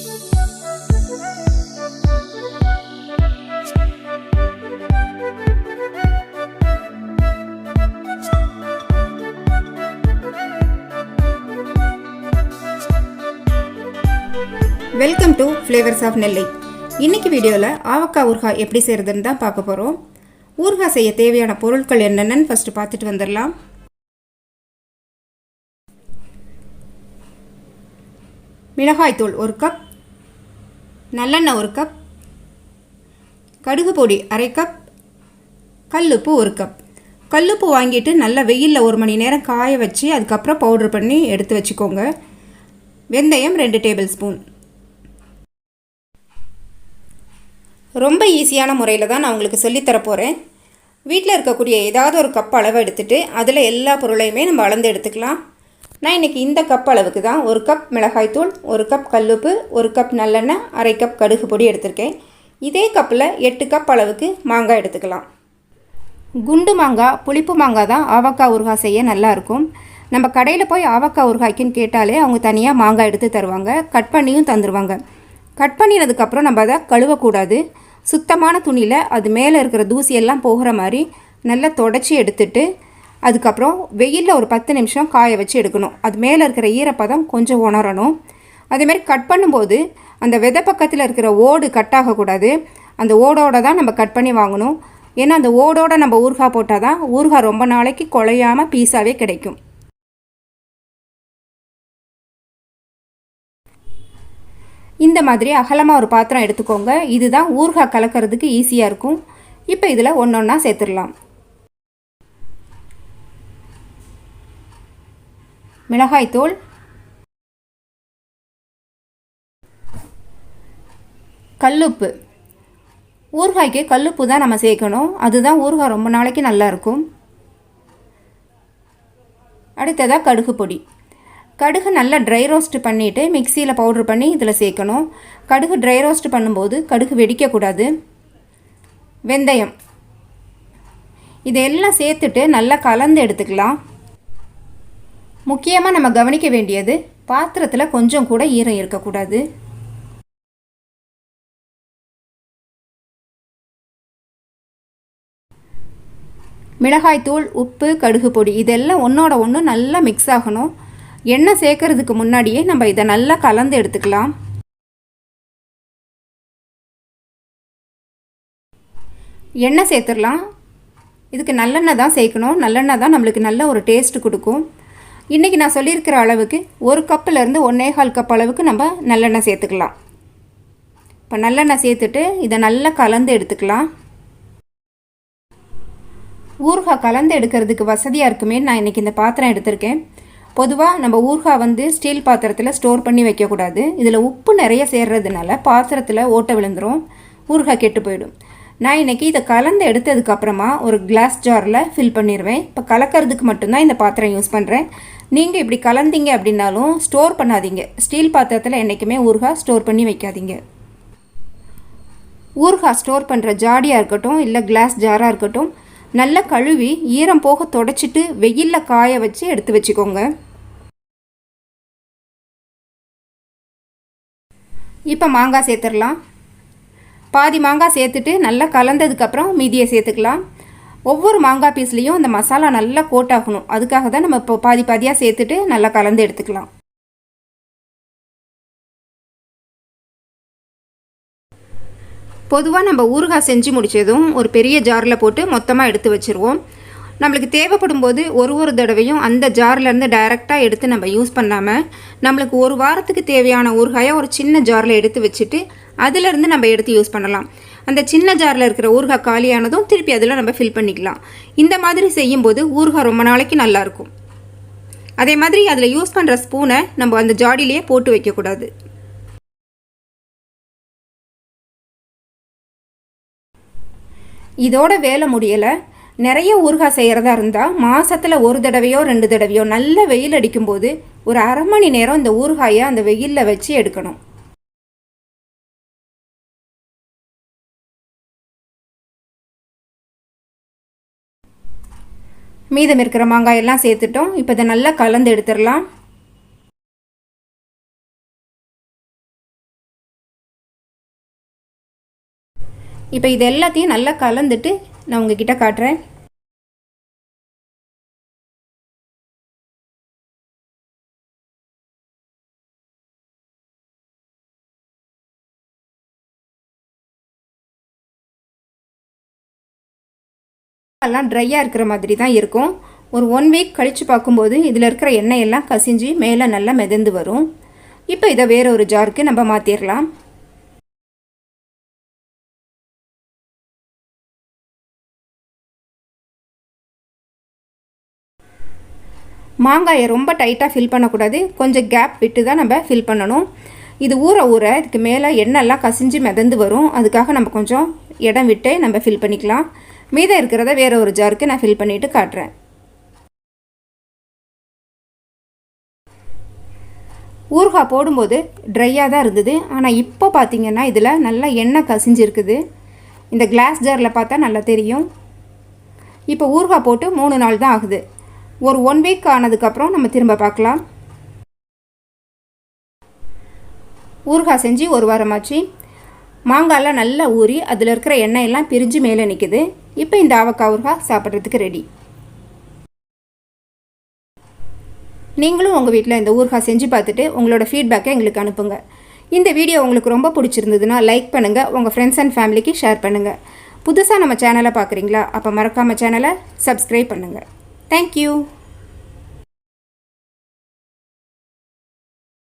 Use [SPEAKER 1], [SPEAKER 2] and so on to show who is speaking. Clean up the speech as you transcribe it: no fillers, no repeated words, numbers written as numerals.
[SPEAKER 1] Welcome to flavours of நெல்லை. இன்னைக்கு வீடியோவில் ஆவக்காய் ஊறுகாய் எப்படி செய்கிறதுன்னு தான் பார்க்க போகிறோம். ஊறுகாய் செய்ய தேவையான பொருட்கள் என்னென்னு ஃபஸ்ட்டு பார்த்துட்டு வந்துடலாம். மிளகாய்த்தூள் 1 கப், நல்லெண்ணெய் 1 கப், கடுகு பொடி 1/2 கப், கல்லுப்பு 1 கப். கல்லுப்பு வாங்கிட்டு நல்லா வெயிலில் 1 மணி நேரம் காய வச்சு அதுக்கப்புறம் பவுடர் பண்ணி எடுத்து வச்சுக்கோங்க. வெந்தயம் 2 டேபிள் ஸ்பூன். ரொம்ப ஈஸியான முறையில் தான் நான் உங்களுக்கு சொல்லித்தர போகிறேன். வீட்டில் இருக்கக்கூடிய ஏதாவது ஒரு கப் அளவு எடுத்துகிட்டு அதில் எல்லா பொருளையுமே நம்ம அளந்து எடுத்துக்கலாம். நான் இன்றைக்கி இந்த கப் அளவுக்கு தான் 1 கப் மிளகாய்த்தூள், 1 கப் கல்லுப்பு, 1 கப் நல்லெண்ணெய், 1/2 கப் கடுகு பொடி எடுத்திருக்கேன். இதே கப்பில் 8 கப் அளவுக்கு மாங்காய் எடுத்துக்கலாம். குண்டு மாங்காய், புளிப்பு மாங்காய் தான் ஆவக்காய் ஊறுகாய் செய்ய நல்லாயிருக்கும். நம்ம கடையில் போய் ஆவக்காய் ஊறுகாய்க்குன்னு கேட்டாலே அவங்க தனியாக மாங்காய் எடுத்து தருவாங்க, கட் பண்ணியும் தந்துடுவாங்க. கட் பண்ணினதுக்கப்புறம் நம்ம அதை கழுவக்கூடாது. சுத்தமான துணியில் அது மேலே இருக்கிற தூசியெல்லாம் போகிற மாதிரி நல்லா தொடச்சி எடுத்துட்டு அதுக்கப்புறம் வெயிலில் ஒரு 10 நிமிஷம் காய வச்சு எடுக்கணும். அது மேலே இருக்கிற ஈரப்பதம் கொஞ்சம் உணரணும். அதேமாதிரி கட் பண்ணும்போது அந்த விதை பக்கத்தில் இருக்கிற ஓடு கட் ஆகக்கூடாது. அந்த ஓடோடு தான் நம்ம கட் பண்ணி வாங்கணும். ஏன்னா அந்த ஓடோடு நம்ம ஊறுகாய் போட்டால் தான் ஊறுகாய் ரொம்ப நாளைக்கு குழையாமல் பீஸாகவே கிடைக்கும். இந்த மாதிரி அகலமாக ஒரு பாத்திரம் எடுத்துக்கோங்க. இதுதான் ஊறுகாய் கலக்கிறதுக்கு ஈஸியாக இருக்கும். இப்போ இதில் ஒன்றொன்னா சேர்த்துடலாம். மிளகாய்த்தூள், கல்லுப்பு. ஊறுகாய்க்கு கல்லுப்பு தான் நம்ம சேர்க்கணும். அதுதான் ஊறுகாய் ரொம்ப நாளைக்கு நல்லாயிருக்கும். அடுத்ததாக கடுகு பொடி. கடுகு நல்லா ட்ரை ரோஸ்ட் பண்ணிவிட்டு மிக்சியில் பவுட்ரு பண்ணி இதில் சேர்க்கணும். கடுகு ட்ரை ரோஸ்ட் பண்ணும்போது கடுகு வெடிக்கக்கூடாது. வெந்தயம், இதெல்லாம் சேர்த்துட்டு நல்லா கலந்து எடுத்துக்கலாம். முக்கியமாக நம்ம கவனிக்க வேண்டியது பாத்திரத்தில் கொஞ்சம் கூட ஈரம் இருக்கக்கூடாது. மிளகாய்த்தூள், உப்பு, கடுகு பொடி இதெல்லாம் ஒன்றோட ஒன்று நல்லா மிக்ஸ் ஆகணும். எண்ணெய் சேர்க்கறதுக்கு முன்னாடியே நம்ம இதை நல்லா கலந்து எடுத்துக்கலாம். எண்ணெய் சேர்த்துடலாம். இதுக்கு நல்லெண்ணெய் தான் சேர்க்கணும். நல்லெண்ணெய் தான் நம்மளுக்கு நல்ல ஒரு டேஸ்ட்டு கொடுக்கும். இன்றைக்கி நான் சொல்லியிருக்கிற அளவுக்கு 1 கப்பிலேருந்து 1.25 கப் அளவுக்கு நம்ம நல்லெண்ணெய் சேர்த்துக்கலாம். இப்போ நல்லெண்ணெய் சேர்த்துட்டு இதை நல்லா கலந்து எடுத்துக்கலாம். ஊறுகாய் கலந்து எடுக்கிறதுக்கு வசதியாக இருக்குமே நான் இன்றைக்கி இந்த பாத்திரம் எடுத்திருக்கேன். பொதுவாக நம்ம ஊறுகாய் ஸ்டீல் பாத்திரத்தில் ஸ்டோர் பண்ணி வைக்கக்கூடாது. இதில் உப்பு நிறைய சேர்றதுனால பாத்திரத்தில் ஓட்டை விழுந்துடும், ஊறுகாய் கெட்டு போயிடும். நான் இன்றைக்கி இதை கலந்து எடுத்ததுக்கப்புறமா ஒரு கிளாஸ் ஜாரில் ஃபில் பண்ணிடுவேன். இப்போ கலக்கிறதுக்கு மட்டும்தான் இந்த பாத்திரம் யூஸ் பண்ணுறேன். நீங்கள் இப்படி கலந்தீங்க அப்படின்னாலும் ஸ்டோர் பண்ணாதீங்க. ஸ்டீல் பாத்திரத்தில் என்றைக்குமே ஊறுகாய் ஸ்டோர் பண்ணி வைக்காதீங்க. ஊறுகாய் ஸ்டோர் பண்ணுற ஜாடியாக இருக்கட்டும் இல்லை கிளாஸ் ஜாராக இருக்கட்டும் நல்லா கழுவி ஈரம் போக தொடச்சிட்டு வெயிலில் காய வச்சு எடுத்து வச்சுக்கோங்க. இப்போ மாங்காய் சேர்த்துடலாம். பாதி மாங்காய் சேர்த்துட்டு நல்லா கலந்ததுக்கப்புறம் மீதியை சேர்த்துக்கலாம். ஒவ்வொரு மாங்காய் பீஸ்லேயும் அந்த மசாலா நல்லா கோட் ஆகணும். அதுக்காக தான் நம்ம இப்போ பாதி பாதியாக சேர்த்துட்டு நல்லா கலந்து எடுத்துக்கலாம். பொதுவாக நம்ம ஊறுகாய் செஞ்சு முடித்ததும் ஒரு பெரிய ஜாரில் போட்டு மொத்தமாக எடுத்து வச்சுருவோம். நம்மளுக்கு தேவைப்படும் போது ஒரு தடவையும் அந்த ஜார்லேருந்து டைரெக்டாக எடுத்து நம்ம யூஸ் பண்ணாமல் நம்மளுக்கு ஒரு வாரத்துக்கு தேவையான ஊறுகாயை ஒரு சின்ன ஜாரில் எடுத்து வச்சுட்டு அதிலேருந்து நம்ம எடுத்து யூஸ் பண்ணலாம். அந்த சின்ன ஜாரில் இருக்கிற ஊறுகாய் காலியானதும் திருப்பி அதில் நம்ம ஃபில் பண்ணிக்கலாம். இந்த மாதிரி செய்யும்போது ஊறுகாய் ரொம்ப நாளைக்கு நல்லாயிருக்கும். அதே மாதிரி அதில் யூஸ் பண்ணுற ஸ்பூனை நம்ம அந்த ஜாடியிலேயே போட்டு வைக்கக்கூடாது. இதோட வேலை முடியலை. நிறைய ஊறுகாய் செய்கிறதா இருந்தால் மாதத்தில் 1 தடவையோ 2 தடவையோ நல்ல வெயில் அடிக்கும்போது ஒரு அரை மணி நேரம் இந்த ஊறுகாயை அந்த வெயிலில் வச்சு எடுக்கணும். மீதம் இருக்கிற மாங்காயெல்லாம் சேர்த்துட்டோம். இப்போ இதை நல்லா கலந்து எடுத்துடலாம். இப்போ இது எல்லாத்தையும் நல்லா கலந்துட்டு நான் உங்ககிட்ட காட்டுறேன். எல்லாம் ட்ரையாக இருக்கிற மாதிரி தான் இருக்கும். ஒரு 1 வீக் கழித்து பார்க்கும்போது இதில் இருக்கிற எண்ணெய் எல்லாம் கசிஞ்சு மேலே நல்லா மிதந்து வரும். இப்போ இதை வேற ஒரு ஜாருக்கு நம்ம மாற்றிடலாம். மாங்காயை ரொம்ப டைட்டாக ஃபில் பண்ணக்கூடாது, கொஞ்சம் கேப் விட்டு தான் நம்ம ஃபில் பண்ணணும். இது ஊற ஊற இதுக்கு மேலே எண்ணெய்லாம் கசிஞ்சு மிதந்து வரும். அதுக்காக நம்ம கொஞ்சம் இடம் விட்டு நம்ம ஃபில் பண்ணிக்கலாம். மீதம் இருக்கிறத வேறு ஒரு ஜாருக்கு நான் ஃபில் பண்ணிவிட்டு காட்டுறேன். ஊறுகாய் போடும்போது ட்ரையாக தான் இருந்தது, ஆனால் இப்போ பார்த்திங்கன்னா இதில் நல்லா எண்ணெய் கசிஞ்சிருக்குது. இந்த கிளாஸ் ஜாரில் பார்த்தா நல்லா தெரியும். இப்போ ஊறுகாய் போட்டு 3 நாள் தான் ஆகுது. ஒரு 1 வீக் ஆனதுக்கப்புறம் நம்ம திரும்ப பார்க்கலாம். ஊறுகாய் செஞ்சு 1 வாரமாச்சு. மாங்காயெல்லாம் நல்லா ஊறி அதில் இருக்கிற எண்ணெயெல்லாம் பிரிஞ்சு மேலே நிற்குது. இப்போ இந்த அவக்காய் ஊறுகாய் சாப்பிட்றதுக்கு ரெடி. நீங்களும் உங்கள் வீட்டில் இந்த ஊறுகாய் செஞ்சு பார்த்துட்டு உங்களோட ஃபீட்பேக்கை எங்களுக்கு அனுப்புங்க. இந்த வீடியோ உங்களுக்கு ரொம்ப பிடிச்சிருந்ததுன்னா லைக் பண்ணுங்கள், உங்கள் ஃப்ரெண்ட்ஸ் அண்ட் ஃபேமிலிக்கு ஷேர் பண்ணுங்கள். புதுசாக நம்ம சேனலை பார்க்குறீங்களா? அப்போ மறக்காமல் சேனலை சப்ஸ்கிரைப் பண்ணுங்கள். தேங்க்யூ.